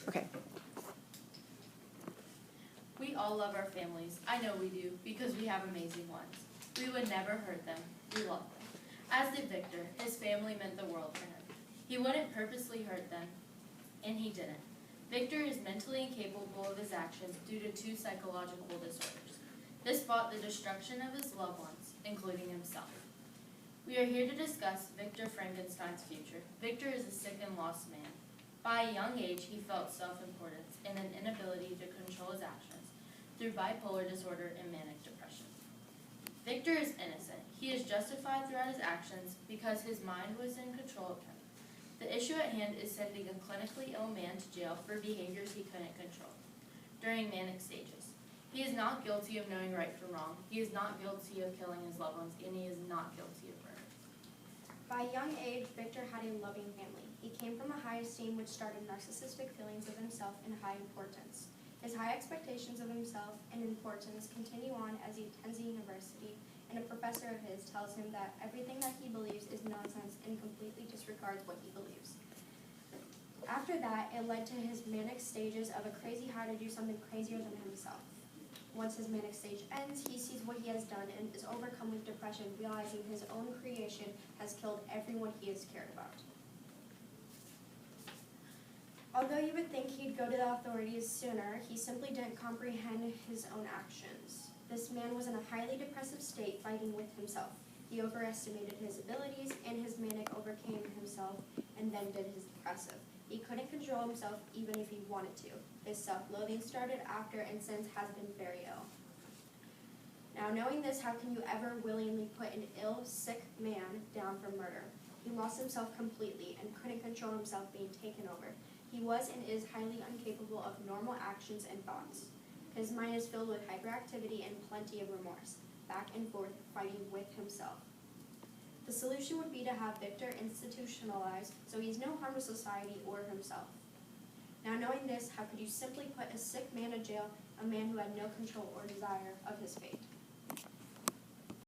Okay. We all love our families. I know we do, because we have amazing ones. We would never hurt them. We love them. As did Victor, his family meant the world to him. He wouldn't purposely hurt them, and he didn't. Victor is mentally incapable of his actions due to 2 psychological disorders. This brought the destruction of his loved ones, including himself. We are here to discuss Victor Frankenstein's future. Victor is a sick and lost man. By a young age, he felt self-importance and an inability to control his actions through bipolar disorder and manic depression. Victor is innocent. He is justified throughout his actions because his mind was in control of him. The issue at hand is sending a clinically ill man to jail for behaviors he couldn't control during manic stages. He is not guilty of knowing right from wrong. He is not guilty of killing his loved ones, and he is not guilty of murder. By a young age, Victor had a loving family. He came from a high esteem which started narcissistic feelings of himself and high importance. His high expectations of himself and importance continue on as he attends the university, and a professor of his tells him that everything that he believes is nonsense and completely disregards what he believes. After that, it led to his manic stages of a crazy high to do something crazier than himself. Once his manic stage ends, he sees what he has done and is overcome with depression, realizing his own creation has killed everyone he has cared about. Although you would think he'd go to the authorities sooner, he simply didn't comprehend his own actions. This man was in a highly depressive state, fighting with himself. He overestimated his abilities, and his manic overcame himself and then did his depressive. He couldn't control himself even if he wanted to. His self-loathing started after and since has been very ill. Now, knowing this, how can you ever willingly put an ill, sick man down for murder? He lost himself completely and couldn't control himself being taken over. He was and is highly incapable of normal actions and thoughts. His mind is filled with hyperactivity and plenty of remorse, back and forth fighting with himself. The solution would be to have Victor institutionalized so he's no harm to society or himself. Now, knowing this, how could you simply put a sick man in jail, a man who had no control or desire of his fate?